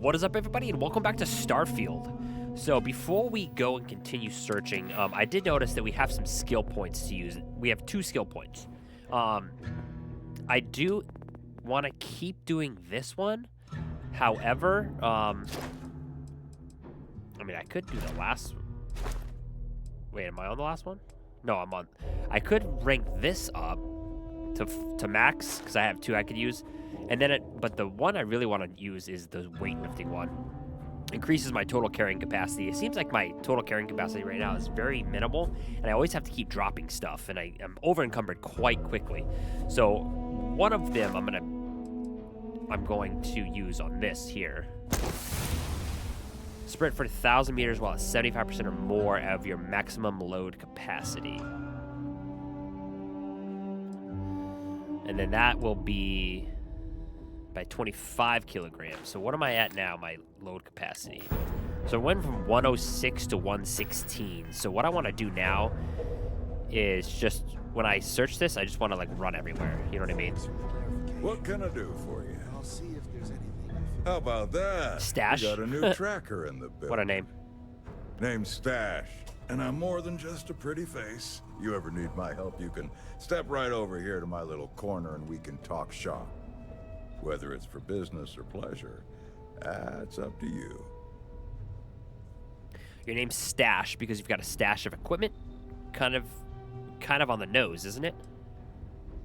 What is up, everybody, and welcome back to Starfield. So before we go and continue searching, I did notice that we have some skill points to use. We have 2 skill points. I do want to keep doing this one. However, I mean, I could do the last... Wait, am I on the last one? No, I'm on... I could rank this up to max, because I have 2 I could use. And then but the one I really want to use is the weightlifting one. Increases my total carrying capacity. It seems like my total carrying capacity right now is very minimal, and I always have to keep dropping stuff, and I'm over encumbered quite quickly. So one of them I'm going to use on this here. Sprint for 1,000 meters while at 75% or more of your maximum load capacity. And then that will be by 25 kilograms. So what am I at now, my load capacity? So I went from 106 to 116. So what I want to do now is just, when I search this, I just want to like run everywhere. You know what I mean? What can I do for you? I'll see if there's anything. How about that? Stash? We got a new tracker in the building. What a name. Name's Stash. And I'm more than just a pretty face. You ever need my help, you can step right over here to my little corner and we can talk shop. Whether it's for business or pleasure, that's up to you. Your name's Stash because you've got a stash of equipment? Kind of on the nose, isn't it?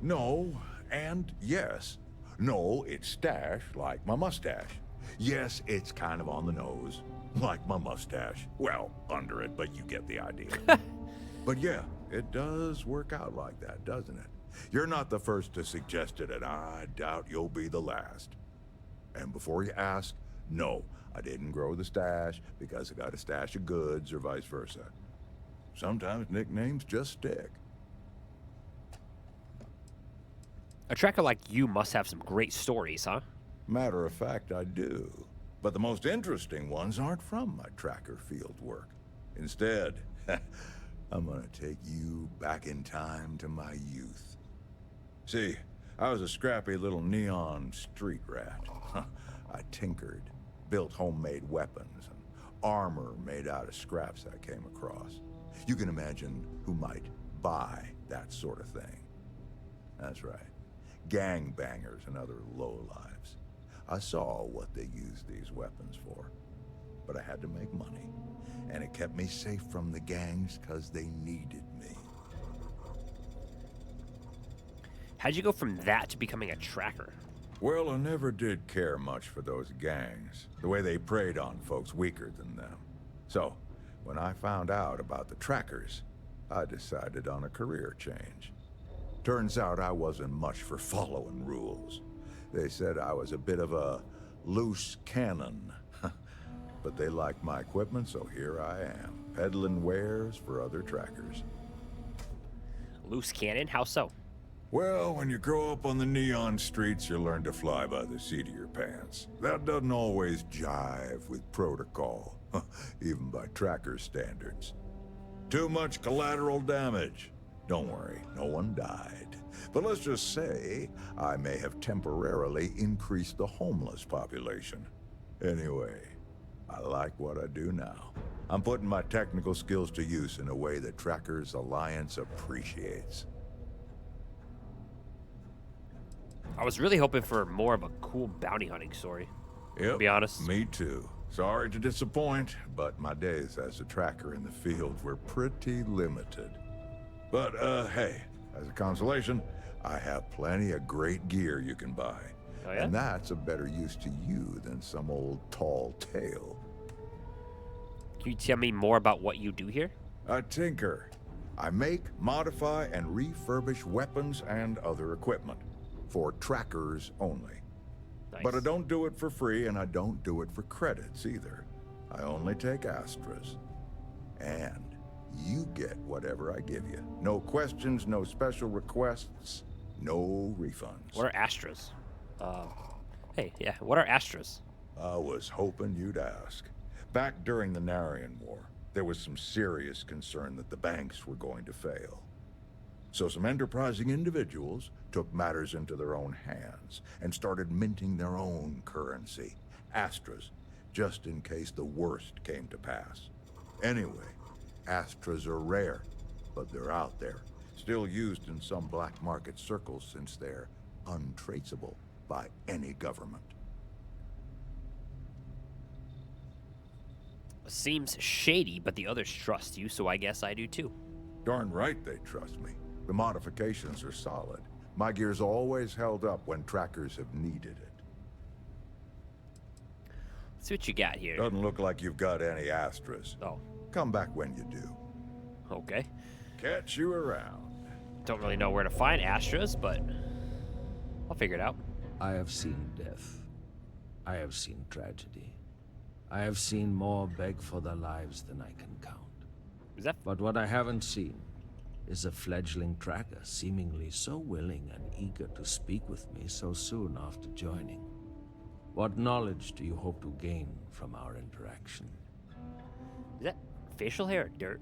No, and yes. No, it's Stash, like my mustache. Yes, it's kind of on the nose, like my mustache. Well, under it, but you get the idea. But yeah, it does work out like that, doesn't it? You're not the first to suggest it, and I doubt you'll be the last. And before you ask, no, I didn't grow the stash because I got a stash of goods or vice versa. Sometimes nicknames just stick. A tracker like you must have some great stories, huh? Matter of fact, I do. But the most interesting ones aren't from my tracker field work. Instead, I'm gonna take you back in time to my youth. See, I was a scrappy little neon street rat. I tinkered, built homemade weapons, and armor made out of scraps I came across. You can imagine who might buy that sort of thing. That's right, gangbangers and other lowlives. I saw what they used these weapons for, but I had to make money, and it kept me safe from the gangs because they needed me. How'd you go from that to becoming a tracker? Well, I never did care much for those gangs, the way they preyed on folks weaker than them. So, when I found out about the trackers, I decided on a career change. Turns out I wasn't much for following rules. They said I was a bit of a loose cannon. But they liked my equipment, so here I am, peddling wares for other trackers. Loose cannon? How so? Well, when you grow up on the neon streets, you learn to fly by the seat of your pants. That doesn't always jive with protocol, even by tracker standards. Too much collateral damage. Don't worry, no one died. But let's just say, I may have temporarily increased the homeless population. Anyway, I like what I do now. I'm putting my technical skills to use in a way that Trackers Alliance appreciates. I was really hoping for more of a cool bounty hunting story. Yep, to be honest. Me too. Sorry to disappoint, but my days as a tracker in the field were pretty limited. But, hey, as a consolation, I have plenty of great gear you can buy. Oh, yeah? And that's a better use to you than some old tall tale. Can you tell me more about what you do here? I tinker. I make, modify, and refurbish weapons and other equipment. For trackers only. Nice. But I don't do it for free, and I don't do it for credits either. I only take Astras. And you get whatever I give you. No questions, no special requests, no refunds. What are Astras? Hey, yeah, what are Astras? I was hoping you'd ask. Back during the Narian War, there was some serious concern that the banks were going to fail. So some enterprising individuals took matters into their own hands and started minting their own currency, Astras, just in case the worst came to pass. Anyway, Astras are rare, but they're out there, still used in some black market circles since they're untraceable by any government. Seems shady, but the others trust you, so I guess I do too. Darn right they trust me. The modifications are solid. My gear's always held up when trackers have needed it. Let's see what you got here. Doesn't look like you've got any Astras. Oh, Come back when you do. okay. Catch you around. Don't really know where to find Astras, but I'll figure it out. I have seen death. I have seen tragedy. I have seen more beg for their lives than I can count. Is that But what I haven't seen is a fledgling tracker seemingly so willing and eager to speak with me so soon after joining. What knowledge do you hope to gain from our interaction? is that facial hair or dirt?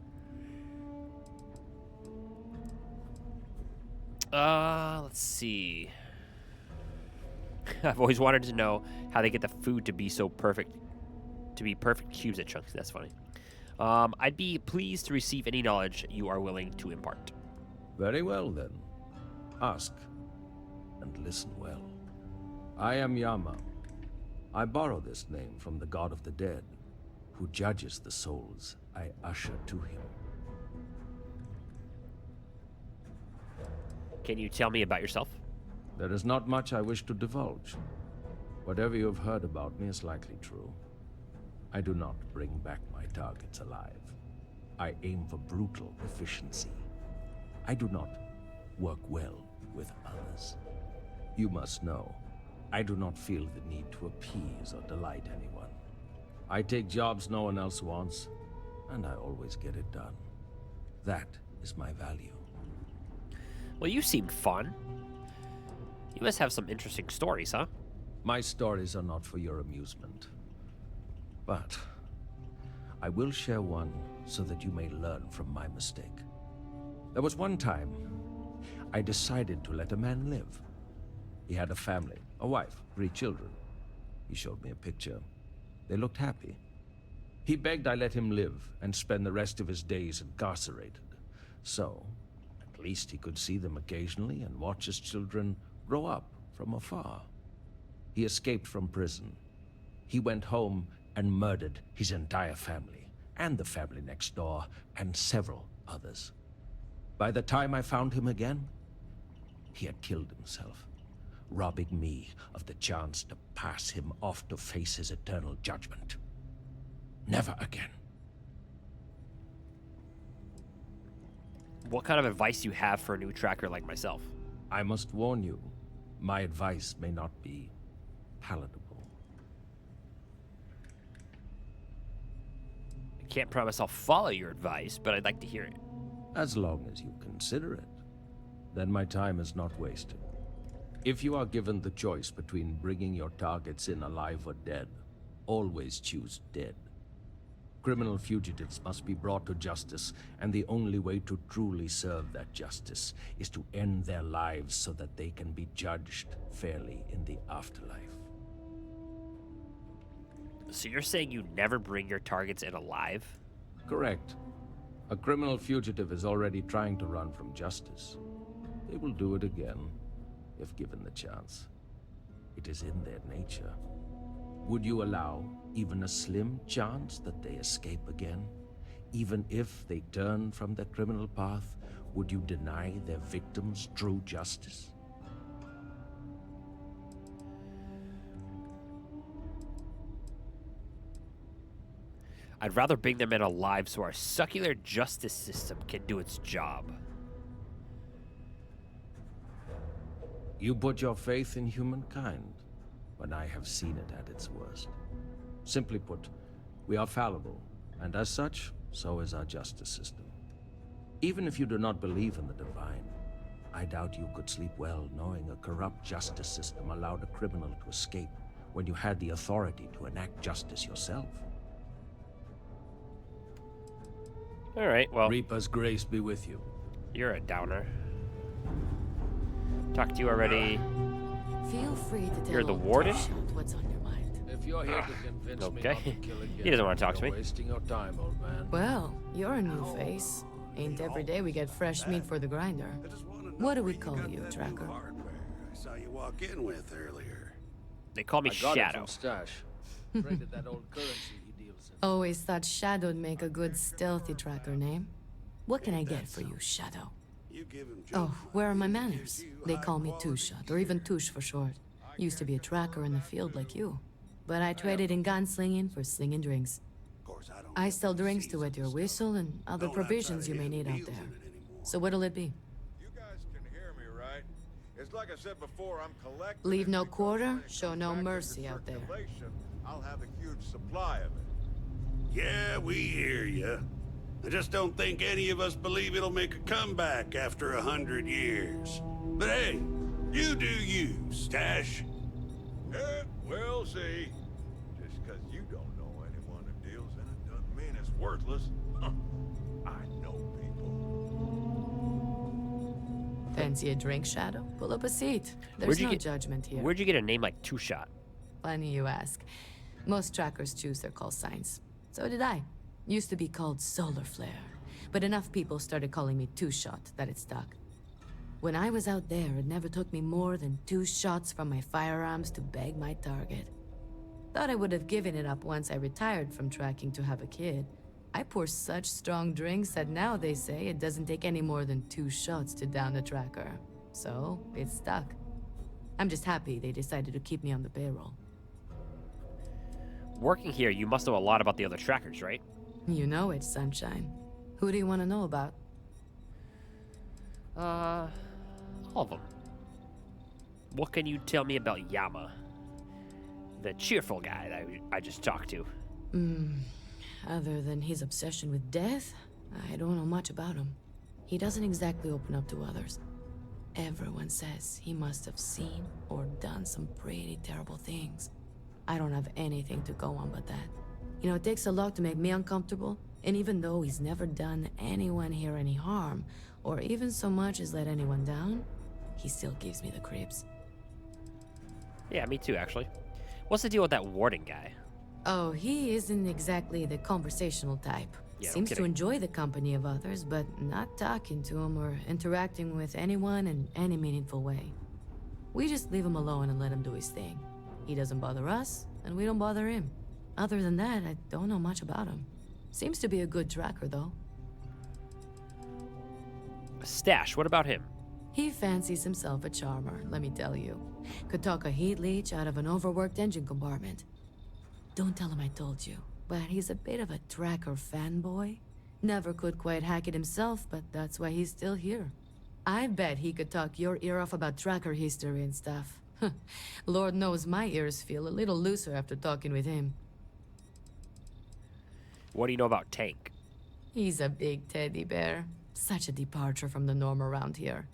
Let's see. I've always wanted to know how they get the food to be so perfect, to be perfect cubes at chunks. That's funny. I'd be pleased to receive any knowledge you are willing to impart. Very well, then. Ask, and listen well. I am Yama. I borrow this name from the god of the dead, who judges the souls I usher to him. Can you tell me about yourself? There is not much I wish to divulge. Whatever you have heard about me is likely true. I do not bring back my targets alive. I aim for brutal efficiency. I do not work well with others. You must know, I do not feel the need to appease or delight anyone. I take jobs no one else wants, and I always get it done. That is my value. Well, you seem fun. You must have some interesting stories, huh? My stories are not for your amusement. But I will share one so that you may learn from my mistake. There was one time I decided to let a man live. He had a family, a wife, 3 children. He showed me a picture. They looked happy. He begged I let him live and spend the rest of his days incarcerated. So, at least he could see them occasionally and watch his children grow up from afar. He escaped from prison. He went home and murdered his entire family, and the family next door, and several others. By the time I found him again, he had killed himself, robbing me of the chance to pass him off to face his eternal judgment. Never again. What kind of advice do you have for a new tracker like myself? I must warn you, my advice may not be palatable. I can't promise I'll follow your advice, but I'd like to hear it. As long as you consider it, then my time is not wasted. If you are given the choice between bringing your targets in alive or dead, always choose dead. Criminal fugitives must be brought to justice, and the only way to truly serve that justice is to end their lives so that they can be judged fairly in the afterlife. So you're saying you never bring your targets in alive? Correct. A criminal fugitive is already trying to run from justice. They will do it again, if given the chance. It is in their nature. Would you allow even a slim chance that they escape again? Even if they turn from their criminal path, would you deny their victims true justice? I'd rather bring them in alive so our secular justice system can do its job. You put your faith in humankind when I have seen it at its worst. Simply put, we are fallible, and as such, so is our justice system. Even if you do not believe in the divine, I doubt you could sleep well knowing a corrupt justice system allowed a criminal to escape when you had the authority to enact justice yourself. All right, well, Reaper's grace be with you. you're a downer. Talked to you already. Feel free to tell You're the old warden? Tosh what's on your mind. If If you're here to convince me Okay. not to kill again, He doesn't wanna talk to you're me. wasting your time, old man. Well, you're a new face. Ain't every day we get fresh meat for the grinder. What do we call you, Tracker? I saw you walk in with earlier. They call me I got it Shadow. from Stash. Traded that old currency he deals in. Always thought Shadow'd make a good stealthy tracker name. What can I get for you, Shadow? You give him Oh, junk where are my money, he manners? gives you They call me high-quality Two-Shot, or even Touche for short. Used to be a tracker in the field like you. But I traded in gunslinging for slinging drinks. Of course, I don't I know sell the drinks to seasons wet your and stuff. whistle and other Don't outside provisions of you may him need out deals in there. it anymore. So what'll it be? You guys can hear me, right? It's like I said before, I'm collecting. Leave it no because quarter, when it show comes no back into mercy out there. circulation, I'll have a huge supply of it. Yeah, we hear you. I just don't think any of us believe it'll make a comeback after 100 years. But hey, you do you, Stash. Yeah, we'll see. Just because you don't know anyone who deals in it doesn't mean it's worthless. I know people. Fancy a drink, Shadow? Pull up a seat. There's Where'd you no get- judgment here. Where'd you get a name like Two Shot? Funny you ask. Most trackers choose their call signs. So did I. Used to be called Solar Flare. But enough people started calling me Two-Shot that it stuck. When I was out there, it never took me more than 2 shots from my firearms to bag my target. Thought I would have given it up once I retired from tracking to have a kid. I pour such strong drinks that now they say it doesn't take any more than 2 shots to down a tracker. So, it stuck. I'm just happy they decided to keep me on the payroll. Working here, you must know a lot about the other trackers, right? You know it, Sunshine. Who do you want to know about? All of them. What can you tell me about Yama? The cheerful guy that I just talked to. Other than his obsession with death, I don't know much about him. He doesn't exactly open up to others. Everyone says he must have seen or done some pretty terrible things. I don't have anything to go on but that. You know, it takes a lot to make me uncomfortable, and even though he's never done anyone here any harm, or even so much as let anyone down, he still gives me the creeps. Yeah, me too, actually. What's the deal with that warden guy? Oh, he isn't exactly the conversational type. Yeah, no Seems to kidding. enjoy the company of others, but not talking to them or interacting with anyone in any meaningful way. We just leave him alone and let him do his thing. He doesn't bother us, and we don't bother him. Other than that, I don't know much about him. Seems to be a good tracker, though. Stash, what about him? He fancies himself a charmer, let me tell you. Could talk a heat leech out of an overworked engine compartment. Don't tell him I told you, but he's a bit of a tracker fanboy. Never could quite hack it himself, but that's why he's still here. I bet he could talk your ear off about tracker history and stuff. Lord knows my ears feel a little looser after talking with him. What do you know about Tank? He's a big teddy bear. Such a departure from the norm around here.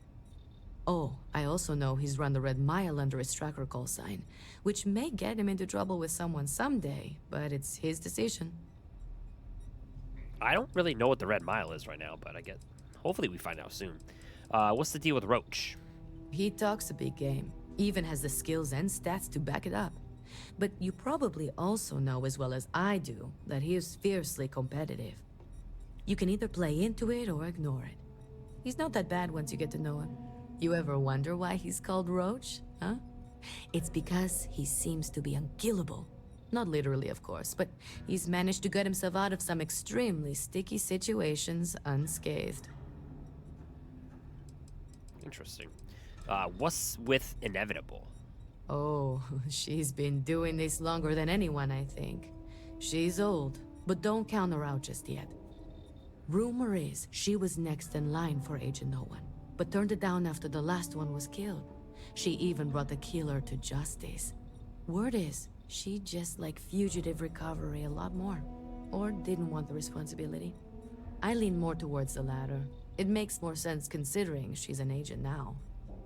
Oh, I also know he's run the Red Mile under his tracker call sign, which may get him into trouble with someone someday, but it's his decision. I don't really know what the Red Mile is right now, but I get. Hopefully we find out soon. What's the deal with Roach? He talks a big game, even has the skills and stats to back it up. But you probably also know as well as I do that he is fiercely competitive. You can either play into it or ignore it. He's not that bad once you get to know him. You ever wonder why he's called Roach, huh? It's because he seems to be unkillable. Not literally, of course, but he's managed to get himself out of some extremely sticky situations unscathed. Interesting. What's with Inevitable? Oh, she's been doing this longer than anyone, I think. She's old, but don't count her out just yet. Rumor is she was next in line for Agent No One, but turned it down after the last one was killed. She even brought the killer to justice. Word is, she just liked fugitive recovery a lot more. Or didn't want the responsibility. I lean more towards the latter. It makes more sense considering she's an agent now.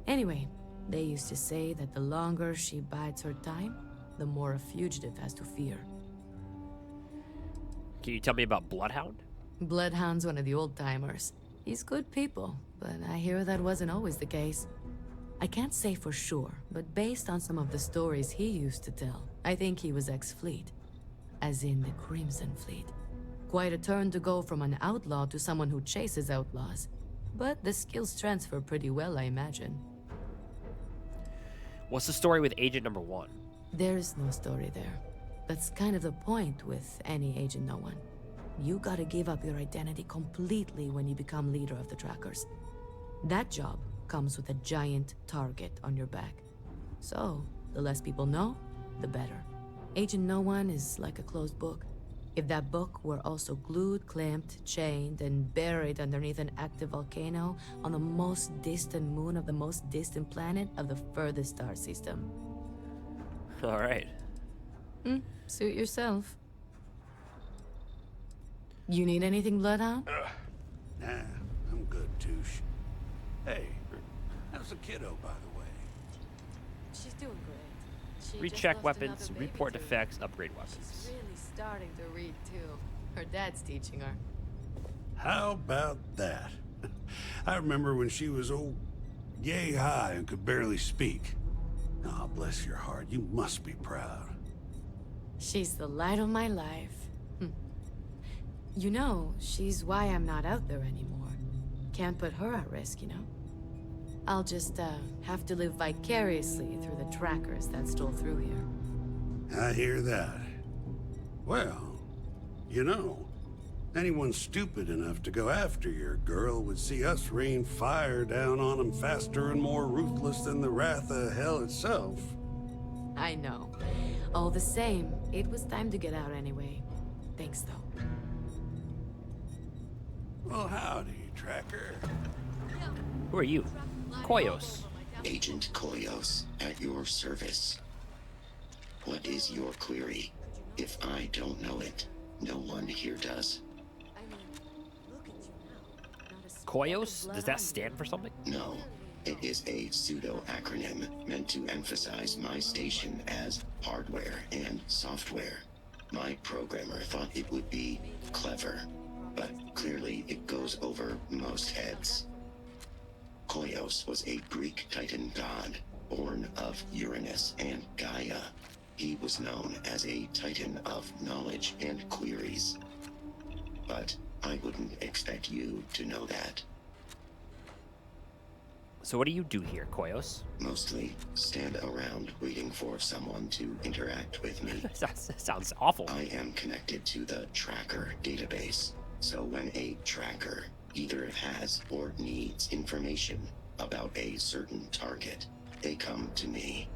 Anyway, they used to say that the longer she bides her time, the more a fugitive has to fear. Can you tell me about Bloodhound? Bloodhound's one of the old-timers. He's good people, but I hear that wasn't always the case. I can't say for sure, but based on some of the stories he used to tell, I think he was ex-Fleet, as in the Crimson Fleet. Quite a turn to go from an outlaw to someone who chases outlaws. But the skills transfer pretty well, I imagine. What's the story with Agent Number 1? There's no story there. That's kind of the point with any Agent No One. You gotta give up your identity completely when you become leader of the Trackers. That job comes with a giant target on your back. So, the less people know, the better. Agent No One is like a closed book. If that book were also glued, clamped, chained, and buried underneath an active volcano on the most distant moon of the most distant planet of the furthest star system. All right. Suit yourself. You need anything, Bloodhound? Nah, I'm good, Touche. Hey, how's the kiddo, by the way? She's doing great. She Recheck just lost weapons, another baby report tooth. defects, upgrade She's weapons. really starting to read too. Her dad's teaching her. How about that? I remember when she was yay high and could barely speak. Oh, bless your heart. You must be proud. She's the light of my life. You know, she's why I'm not out there anymore. Can't put her at risk, you know? I'll just, have to live vicariously through the trackers that stole through here. I hear that. Well, you know, anyone stupid enough to go after your girl would see us rain fire down on them faster and more ruthless than the wrath of hell itself. I know. All the same, it was time to get out anyway. Thanks, though. Well, howdy, Tracker. Who are you? Koyos. Agent Koyos, at your service. What is your query? If I don't know it, no one here does. Koyos? Does that stand for something? No, it is a pseudo-acronym meant to emphasize my station as hardware and software. My programmer thought it would be clever, but clearly it goes over most heads. Koyos was a Greek Titan god, born of Uranus and Gaia. He was known as a Titan of knowledge and queries. But I wouldn't expect you to know that. So what do you do here, Koyos? Mostly stand around waiting for someone to interact with me. Sounds awful. I am connected to the tracker database, so when a tracker either has or needs information about a certain target, they come to me.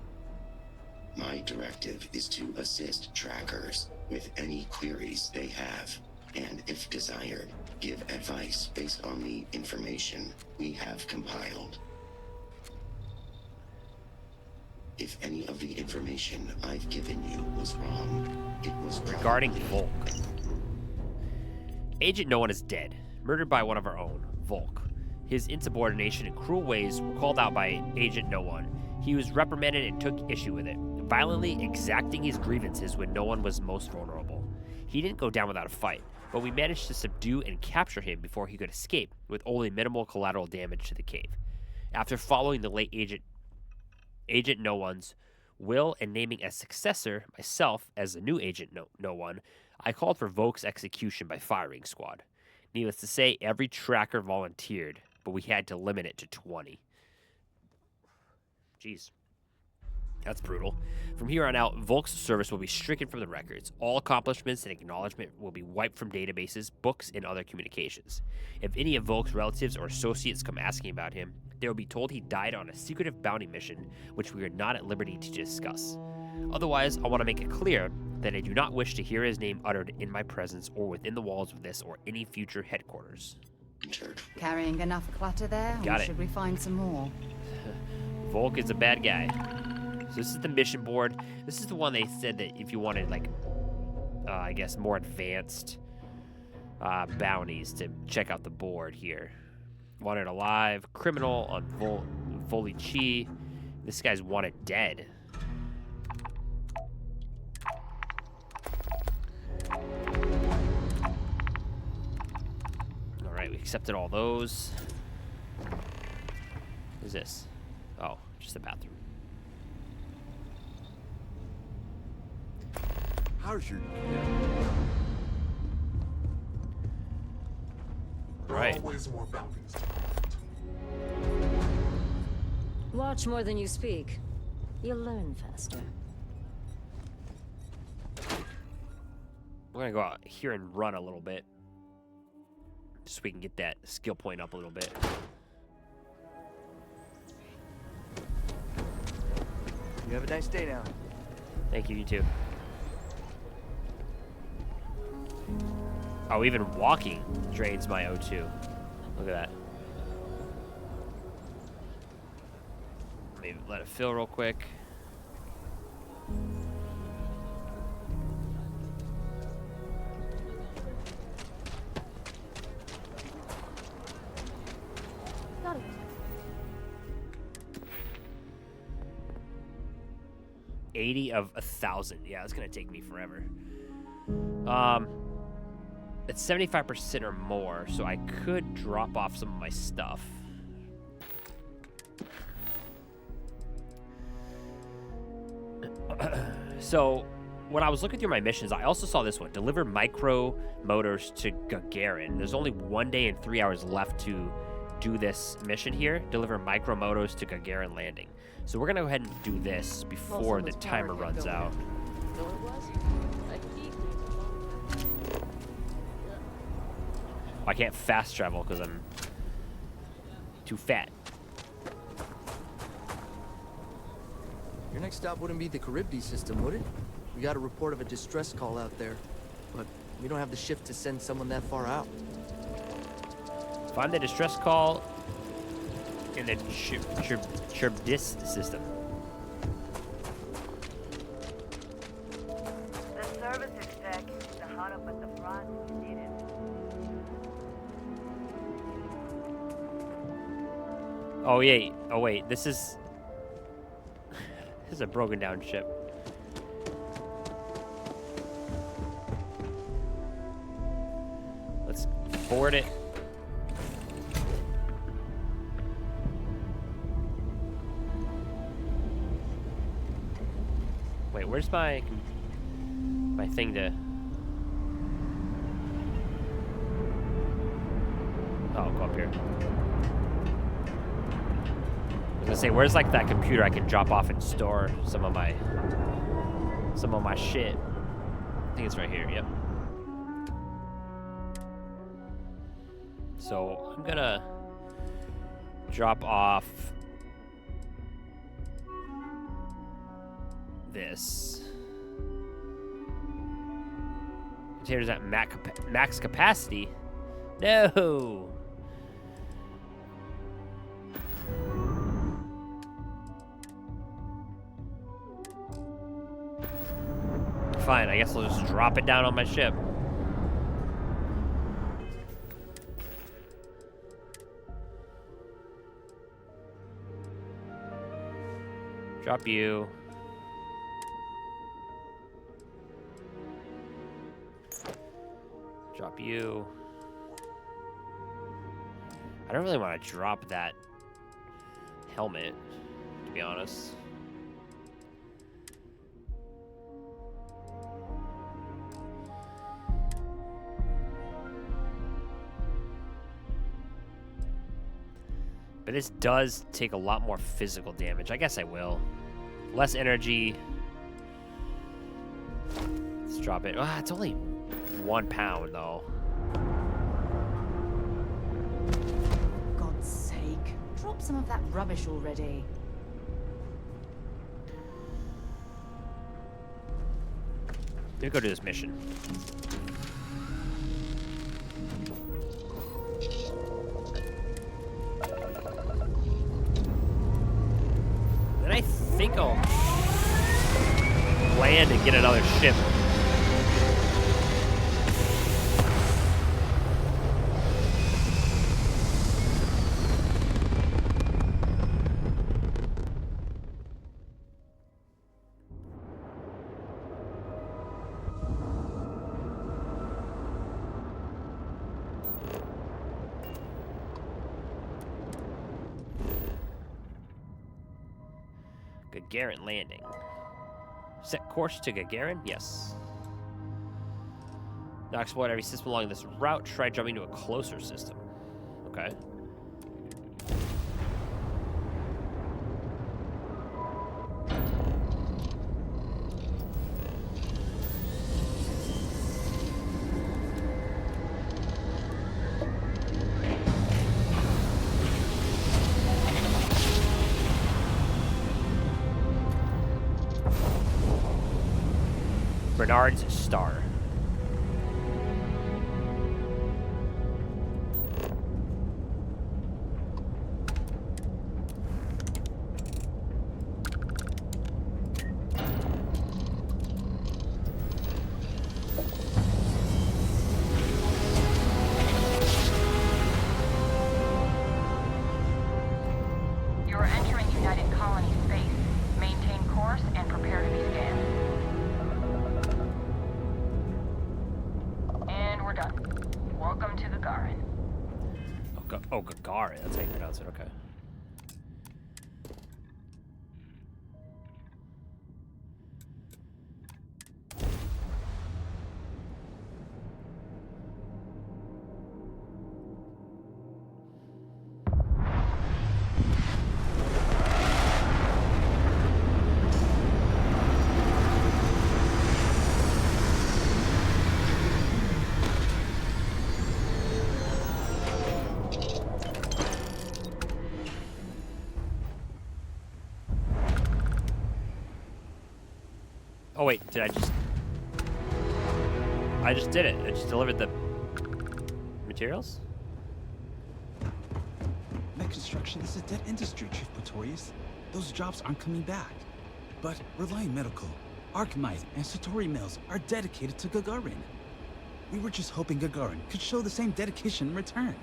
My directive is to assist trackers with any queries they have, and if desired, give advice based on the information we have compiled. If any of the information I've given you was wrong, it was Regarding probably- Volk. Agent No One is dead, murdered by one of our own, Volk. His insubordination and cruel ways were called out by Agent No One. He was reprimanded and took issue with it, violently exacting his grievances when no one was most vulnerable. He didn't go down without a fight, but we managed to subdue and capture him before he could escape, with only minimal collateral damage to the cave. After following the late Agent No One's will and naming as successor myself as the new Agent No One, I called for Volk's execution by firing squad. Needless to say, every tracker volunteered, but we had to limit it to 20. Jeez. That's brutal. From here on out, Volk's service will be stricken from the records. All accomplishments and acknowledgement will be wiped from databases, books, and other communications. If any of Volk's relatives or associates come asking about him, they will be told he died on a secretive bounty mission, which we are not at liberty to discuss. Otherwise, I want to make it clear that I do not wish to hear his name uttered in my presence or within the walls of this or any future headquarters. Carrying enough clutter there, Got or it. should we find some more? Volk is a bad guy. So this is the mission board. This is the one they said that if you wanted, like, I guess more advanced bounties to check out the board here. Wanted alive, criminal on Volichi. This guy's wanted dead. All right, we accepted all those. What is this? Oh, just the bathroom. how's your... Right. Always more bounties. Watch more than you speak. You'll learn faster. We're gonna go out here and run a little bit. Just so we can get that skill point up a little bit. You have a nice day now. Thank you, you too. Oh, even walking drains my O2. Look at that. Maybe let it fill real quick. Got it. 80 of 1,000. Yeah, it's gonna take me forever. It's 75% or more, so I could drop off some of my stuff. So, when I was looking through my missions, I also saw this one. Deliver micro motors to Gagarin. There's only 1 day and 3 hours left to do this mission here. Deliver micro motors to Gagarin landing. So we're going to go ahead and do this before the timer runs out. I can't fast travel because I'm too fat. Your next stop wouldn't be the Charybdis system, would it? We got a report of a distress call out there, but we don't have the shift to send someone that far out. Find the distress call in the Charybdis system. The service exec is the hot up at the front. You need it. Oh, yeah. Oh, wait. This is... this is a broken down ship. Let's board it. Wait, where's my thing to... Oh, I'll go up here. I was gonna say, where's like that computer I can drop off and store some of my shit? I think it's right here. Yep. So I'm gonna drop off this. Containers at max capacity. No. Fine, I guess I'll just drop it down on my ship. Drop you. Drop you. I don't really want to drop that helmet, to be honest. But this does take a lot more physical damage. I guess I will. Less energy. Let's drop it. Ah, it's only 1 pound, though. God's sake. Drop some of that rubbish already. Let me go do this mission. Then I think I'll land and get another ship. Gagarin landing. Set course to Gagarin? Yes. Now explore every system along this route. Try jumping to a closer system. Okay. Bernard's Star. You're entering United Colony space. Maintain course and prepare to be scanned. And we're done. Welcome to Gagarin. Oh, Gagarin. That's how you pronounce it. Okay. Oh wait, did I just... I just did it. I just delivered the materials? Mech construction is a dead industry, Chief Pretorius. Those jobs aren't coming back. But Reliant Medical, Archmite, and Satori Mills are dedicated to Gagarin. We were just hoping Gagarin could show the same dedication in return.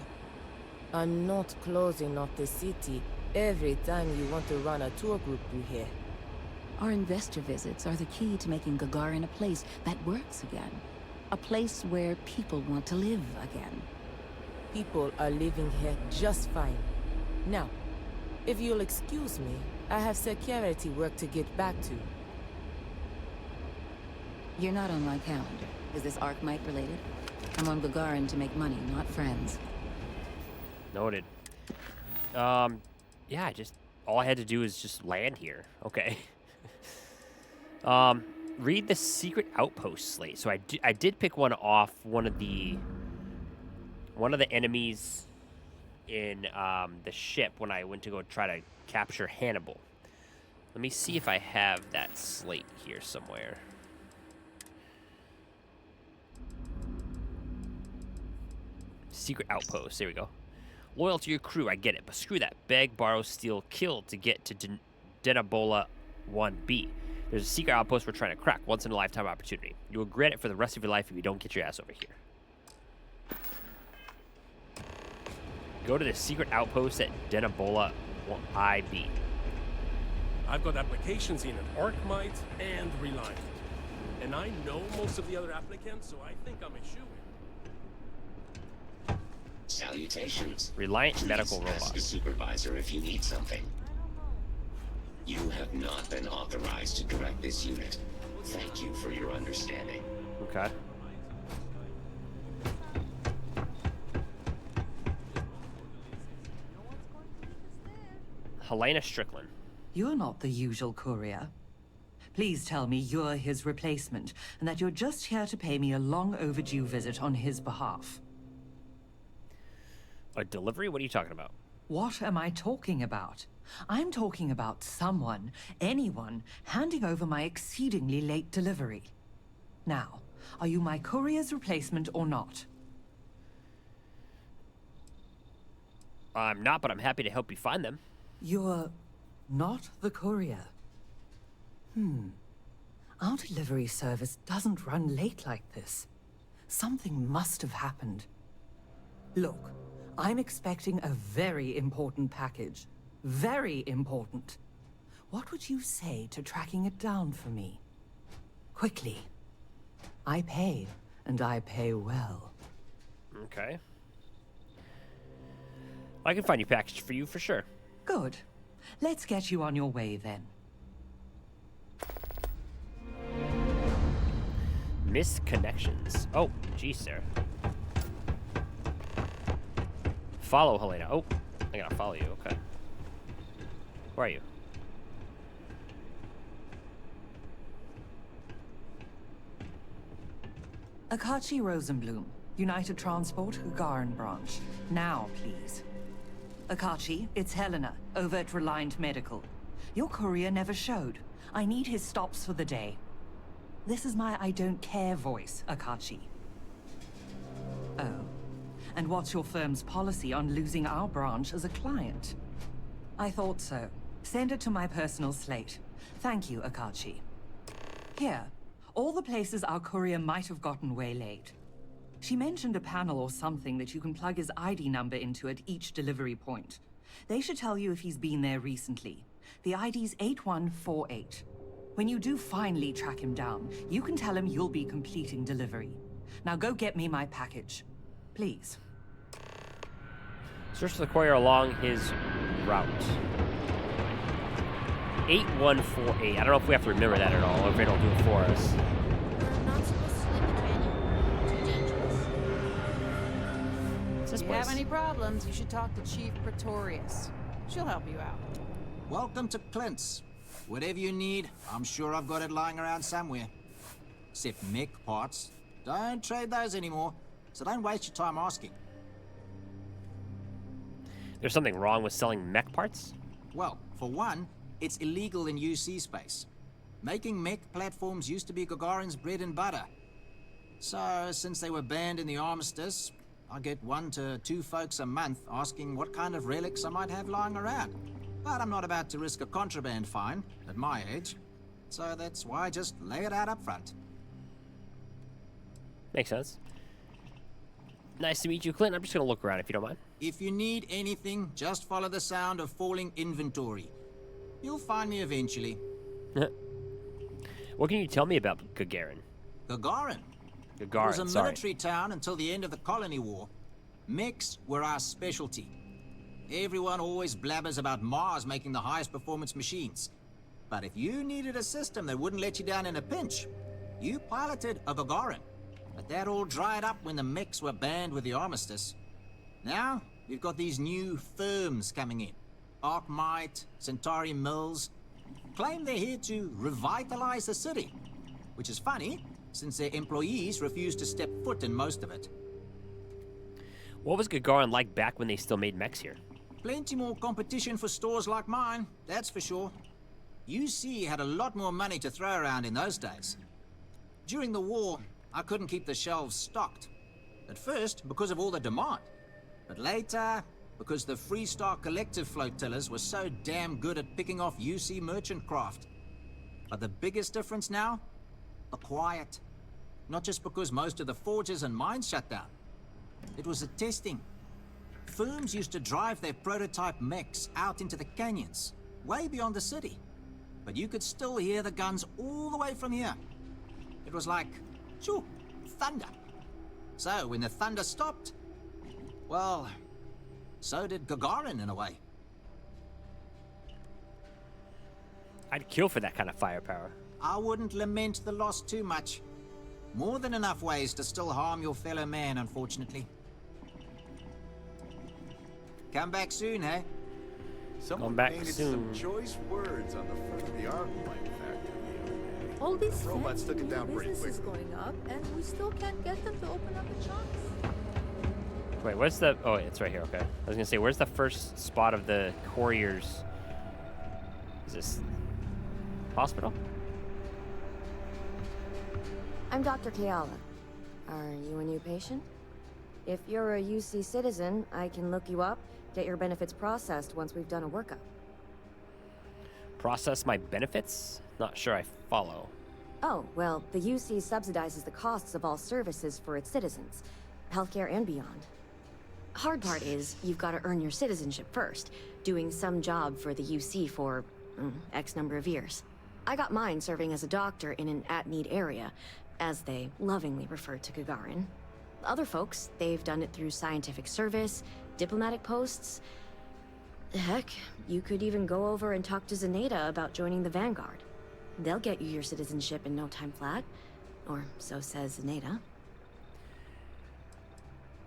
I'm not closing off the city every time you want to run a tour group through here. Our investor visits are the key to making Gagarin a place that works again. A place where people want to live again. People are living here just fine. Now, if you'll excuse me, I have security work to get back to. You're not on my calendar. Is this Archmite related? I'm on Gagarin to make money, not friends. Noted. Yeah, all I had to do is just land here. Okay. Read the secret outpost slate. So I did pick one off one of the enemies in the ship when I went to go try to capture Hannibal. Let me see if I have that slate here somewhere. Secret outpost. There we go. Loyal to your crew, I get it, but screw that. Beg, borrow, steal, kill to get to Denabola 1B. There's a secret outpost we're trying to crack. Once in a lifetime opportunity. You'll regret it for the rest of your life if you don't get your ass over here. Go to the secret outpost at Denabola IB. I've got applications in at Archmite and Reliant. And I know most of the other applicants, so I think I'm a shoo-in. Salutations. Reliant Please medical ask robot. the supervisor if you need something. You have not been authorized to direct this unit. Thank you for your understanding. Okay. Helena Strickland. You're not the usual courier. Please tell me you're his replacement, and that you're just here to pay me a long overdue visit on his behalf. A delivery? What are you talking about? What am I talking about? I'm talking about someone, anyone, handing over my exceedingly late delivery. Now, are you my courier's replacement or not? I'm not, but I'm happy to help you find them. You're not the courier. Our delivery service doesn't run late like this. Something must have happened. Look, I'm expecting a very important package. Very important. What would you say to tracking it down for me? Quickly. I pay, and I pay well. Okay. I can find you a package for you for sure. Good. Let's get you on your way then. Missed connections. Oh, geez, Sarah. Follow Helena. Oh, I gotta follow you. Okay. Where are you? Akachi Rosenblum, United Transport, Gagarin branch. Now, please. Akachi, it's Helena, over at Reliant Medical. Your courier never showed. I need his stops for the day. This is my I don't care voice, Akachi. Oh. And what's your firm's policy on losing our branch as a client? I thought so. Send it to my personal slate. Thank you, Akachi. Here, all the places our courier might have gotten waylaid. She mentioned a panel or something that you can plug his ID number into at each delivery point. They should tell you if he's been there recently. The ID's 8148. When you do finally track him down, you can tell him you'll be completing delivery. Now go get me my package. Please. Search for the courier along his route. 8148. I don't know if we have to remember that at all, or if it'll do it for us. If you have any problems, you should talk to Chief Pretorius. She'll help you out. Welcome to Clint's. Whatever you need, I'm sure I've got it lying around somewhere. Except mech parts. Don't trade those anymore, so don't waste your time asking. There's something wrong with selling mech parts? Well, for one, it's illegal in UC space. Making mech platforms used to be Gagarin's bread and butter. So, since they were banned in the armistice, I get 1 to 2 folks a month asking what kind of relics I might have lying around. But I'm not about to risk a contraband fine at my age. So that's why I just lay it out up front. Makes sense. Nice to meet you, Clint. I'm just gonna look around if you don't mind. If you need anything, just follow the sound of falling inventory. You'll find me eventually. What can you tell me about Gagarin? Gagarin? It was a military town until the end of the Colony War. Mechs were our specialty. Everyone always blabbers about Mars making the highest performance machines. But if you needed a system that wouldn't let you down in a pinch, you piloted a Gagarin. But that all dried up when the mechs were banned with the armistice. Now, we've got these new firms coming in. Arkmite, Centauri Mills. Claim they're here to revitalize the city. Which is funny, since their employees refuse to step foot in most of it. What was Gagarin like back when they still made mechs here? Plenty more competition for stores like mine, that's for sure. UC had a lot more money to throw around in those days. During the war, I couldn't keep the shelves stocked. At first, because of all the demand. But later, because the Freestar Collective flotillas were so damn good at picking off UC merchant craft. But the biggest difference now? The quiet. Not just because most of the forges and mines shut down. It was the testing. Firms used to drive their prototype mechs out into the canyons, way beyond the city. But you could still hear the guns all the way from here. It was like, shoo, thunder. So when the thunder stopped, well, so did Gagarin in a way. I'd kill for that kind of firepower. I wouldn't lament the loss too much. More than enough ways to still harm your fellow man, unfortunately. Come back soon, eh? Someone painted some choice words on the front of the Arkmite factory. All these robots took it down pretty businesses quickly. going up, and we still can't get them to open up the shops. Wait, where's the... Oh, it's right here, okay. I was gonna say, where's the first spot of the couriers? Is this... hospital? I'm Dr. Keala. Are you a new patient? If you're a UC citizen, I can look you up, get your benefits processed once we've done a workup. Process my benefits? Not sure I follow. Oh, well, the UC subsidizes the costs of all services for its citizens, healthcare and beyond. Hard part is, you've got to earn your citizenship first, doing some job for the UC for X number of years. I got mine serving as a doctor in an at-need area, as they lovingly refer to Gagarin. Other folks, they've done it through scientific service, diplomatic posts. Heck, you could even go over and talk to Zaneta about joining the Vanguard. They'll get you your citizenship in no time flat. or so says Nada.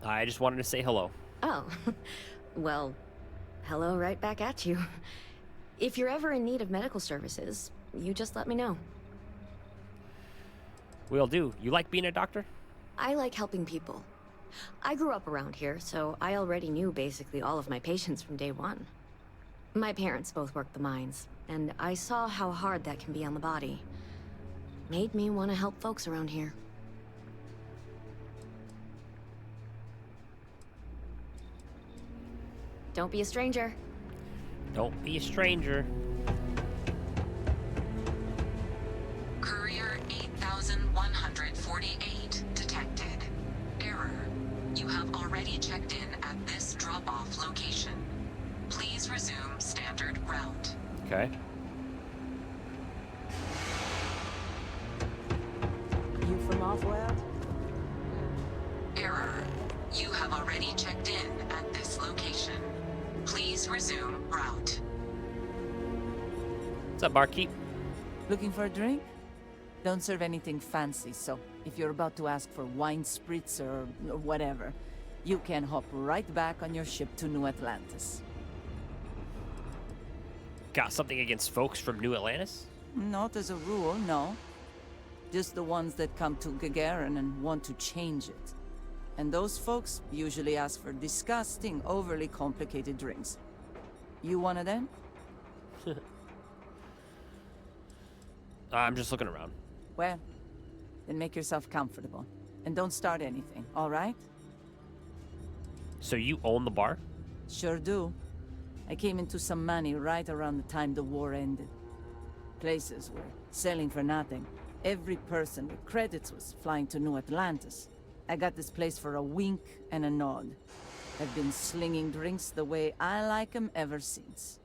I just wanted to say hello. Oh, well, hello right back at you. If you're ever in need of medical services, you just let me know. Will do. You like being a doctor? I like helping people. I grew up around here, so I already knew basically all of my patients from day one. My parents both worked the mines, and I saw how hard that can be on the body. Made me want to help folks around here. Don't be a stranger. Don't be a stranger. Courier 8148 detected. Error. You have already checked in at this drop-off location. Please resume standard route. Okay. You from off-world? Error. You have already checked in at this location. Please resume route. What's up, barkeep? Looking for a drink? Don't serve anything fancy, so if you're about to ask for wine spritz or whatever, you can hop right back on your ship to New Atlantis. Got something against folks from New Atlantis? Not as a rule, no. Just the ones that come to Gagarin and want to change it. And those folks usually ask for disgusting, overly complicated drinks. You one of them? I'm just looking around. Well, then make yourself comfortable. And don't start anything, all right? So you own the bar? Sure do. I came into some money right around the time the war ended. Places were selling for nothing. Every person with credits was flying to New Atlantis. I got this place for a wink and a nod. I've been slinging drinks the way I like 'em ever since.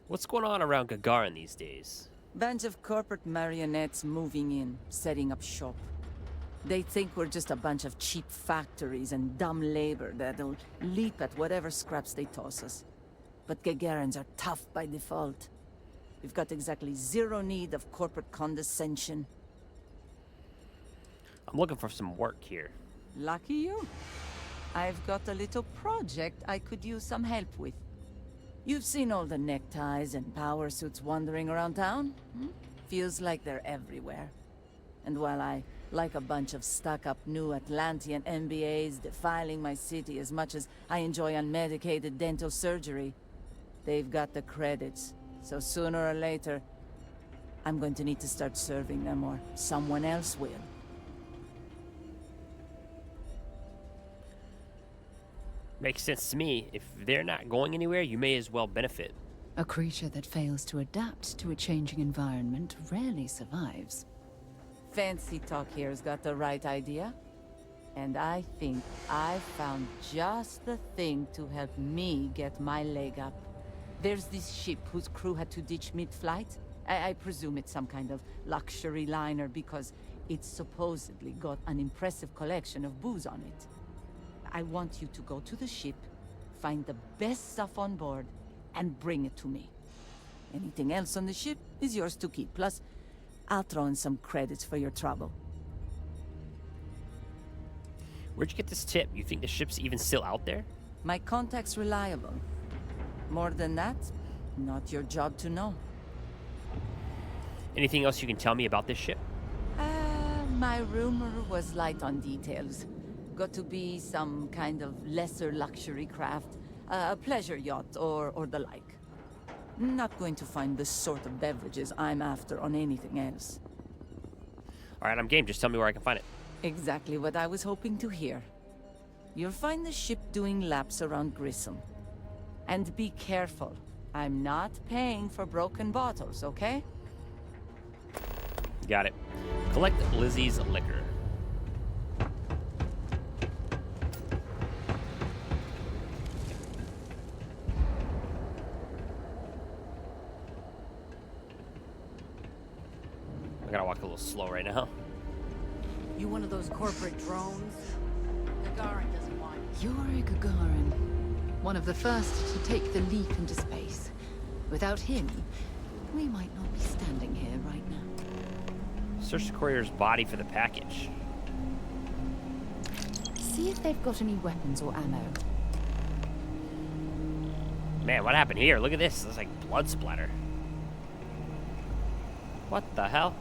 What's going on around Gagarin these days? Bunch of corporate marionettes moving in, setting up shop. They think we're just a bunch of cheap factories and dumb labor that'll leap at whatever scraps they toss us. But Gagarins are tough by default. We've got exactly zero need of corporate condescension. I'm looking for some work here. Lucky you. I've got a little project I could use some help with. You've seen all the neckties and power suits wandering around town? Feels like they're everywhere. And while I like a bunch of stuck-up new Atlantean MBAs defiling my city as much as I enjoy unmedicated dental surgery, they've got the credits. So sooner or later, I'm going to need to start serving them, or someone else will. Makes sense to me. If they're not going anywhere, you may as well benefit. A creature that fails to adapt to a changing environment rarely survives. Fancy Talk here's got the right idea. And I think I've found just the thing to help me get my leg up. There's this ship whose crew had to ditch mid-flight. I presume it's some kind of luxury liner because it's supposedly got an impressive collection of booze on it. I want you to go to the ship, find the best stuff on board, and bring it to me. Anything else on the ship is yours to keep. Plus, I'll throw in some credits for your trouble. Where'd you get this tip? You think the ship's even still out there? My contact's reliable. More than that, not your job to know. Anything else you can tell me about this ship? My rumor was light on details. Got to be some kind of lesser luxury craft, a pleasure yacht or the like. Not going to find the sort of beverages I'm after on anything else. All right, I'm game. Just tell me where I can find it. Exactly what I was hoping to hear. You'll find the ship doing laps around Grissom. And be careful. I'm not paying for broken bottles, okay? Got it. Collect Lizzie's liquor. I gotta walk a little slow right now. You one of those corporate drones? Gagarin doesn't want you. You're a Gagarin. One of the first to take the leap into space. Without him, we might not be standing here right now. Search the courier's body for the package. See if they've got any weapons or ammo. Man, what happened here? Look at this. It's like blood splatter. What the hell?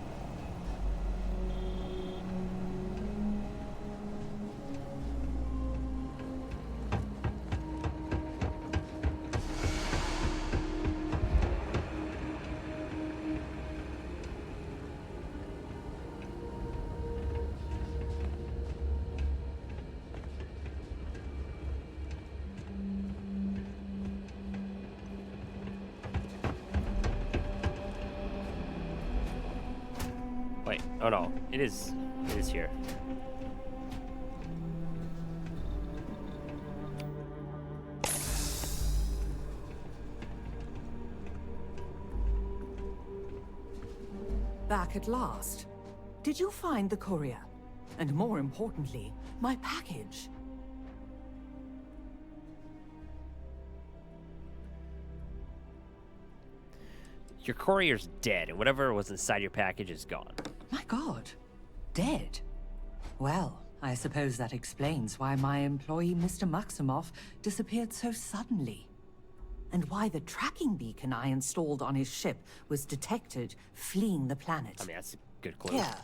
Wait, oh no, it is here. Back at last. Did you find the courier? And more importantly, my package? Your courier's dead, and whatever was inside your package is gone. My God. Dead? Well, I suppose that explains why my employee, Mr. Maximoff, disappeared so suddenly. And why the tracking beacon I installed on his ship was detected fleeing the planet. I mean, that's a good clue. Here,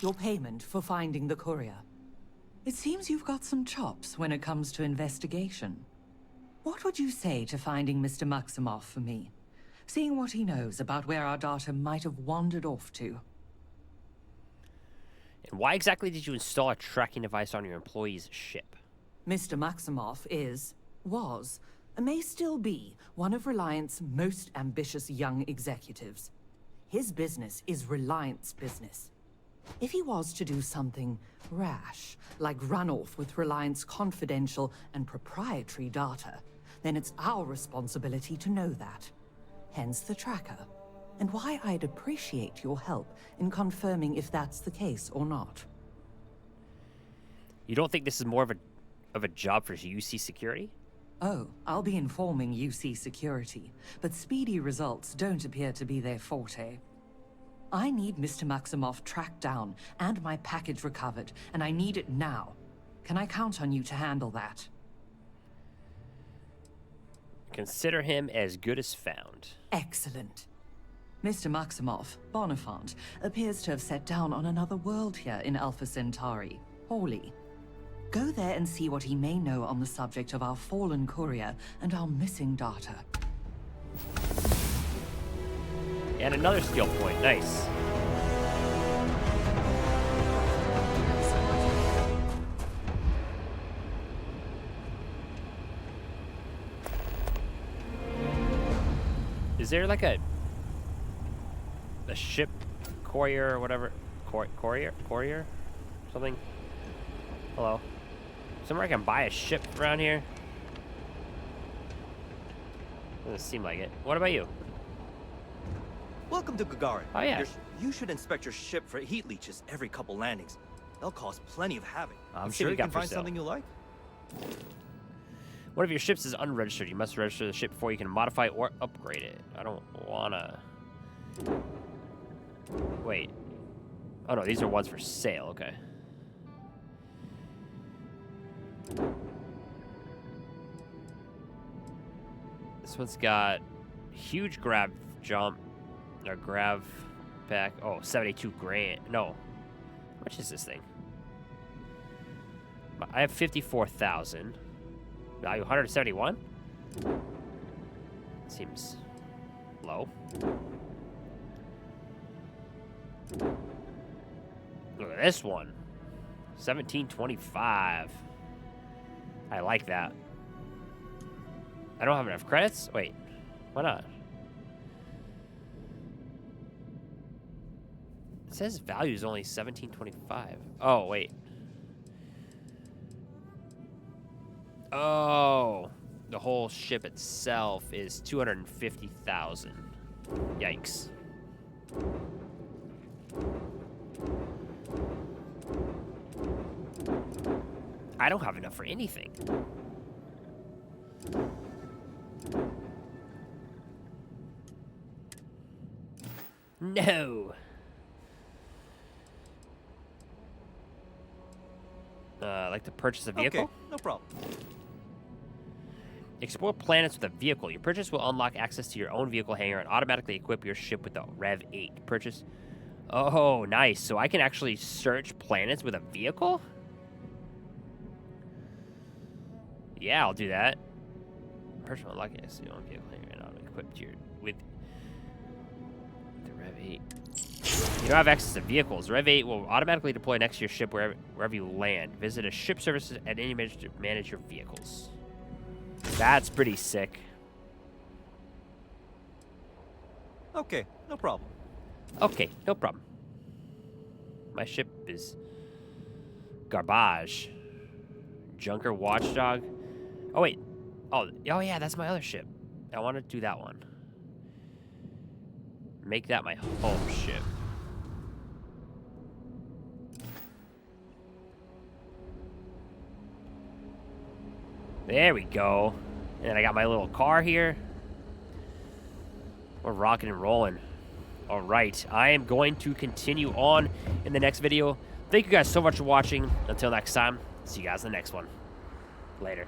your payment for finding the courier. It seems you've got some chops when it comes to investigation. What would you say to finding Mr. Maximoff for me? Seeing what he knows about where our data might have wandered off to. And why exactly did you install a tracking device on your employee's ship? Mr. Maximoff was, and may still be, one of Reliant's most ambitious young executives. His business is Reliant's business. If he was to do something rash, like run off with Reliant's confidential and proprietary data, then it's our responsibility to know that. Hence the tracker. And why I'd appreciate your help in confirming if that's the case or not. You don't think this is more of a job for UC security? Oh, I'll be informing UC security, but speedy results don't appear to be their forte. I need Mr. Maximoff tracked down and my package recovered, and I need it now. Can I count on you to handle that? Consider him as good as found. Excellent. Mr. Maximoff, Bonifant, appears to have set down on another world here in Alpha Centauri, Hawley. Go there and see what he may know on the subject of our fallen courier and our missing data. And another skill point. Nice. Is there like a ship courier or whatever? Courier? Something? Hello? Somewhere I can buy a ship around here? Doesn't seem like it. What about you? Welcome to Gagarin. Oh, yeah. You should inspect your ship for heat leeches every couple landings. They'll cause plenty of havoc. I'm Let's see sure if you we got can for find sale. something you like. One of your ships is unregistered. You must register the ship before you can modify or upgrade it. I don't wanna... Wait. Oh no, these are ones for sale. Okay. This one's got huge grab jump, or grav pack. Oh, 72 grand. No. How much is this thing? I have 54,000. Value 171? Seems low. Look at this one. 1725. I like that. I don't have enough credits? Wait. Why not? It says value is only 1725. Oh, wait. Oh, the whole ship itself is 250,000. Yikes. I don't have enough for anything. No. like to purchase a vehicle? Okay, no problem. Explore planets with a vehicle. Your purchase will unlock access to your own vehicle hangar and automatically equip your ship with the Rev 8. Purchase. Oh, nice. So I can actually search planets with a vehicle? Yeah, I'll do that. Purchase will unlock access to your own vehicle hangar and automatically equipped with the Rev 8. You don't have access to vehicles. Rev 8 will automatically deploy next to your ship wherever you land. Visit a ship services at any manage to manage your vehicles. That's pretty sick. Okay, no problem. Okay, no problem. My ship is garbage. Junker Watchdog. Oh wait. Oh yeah, that's my other ship. I want to do that one. Make that my home ship. There we go. And I got my little car here. We're rocking and rolling. All right. I am going to continue on in the next video. Thank you guys so much for watching. Until next time, see you guys in the next one. Later.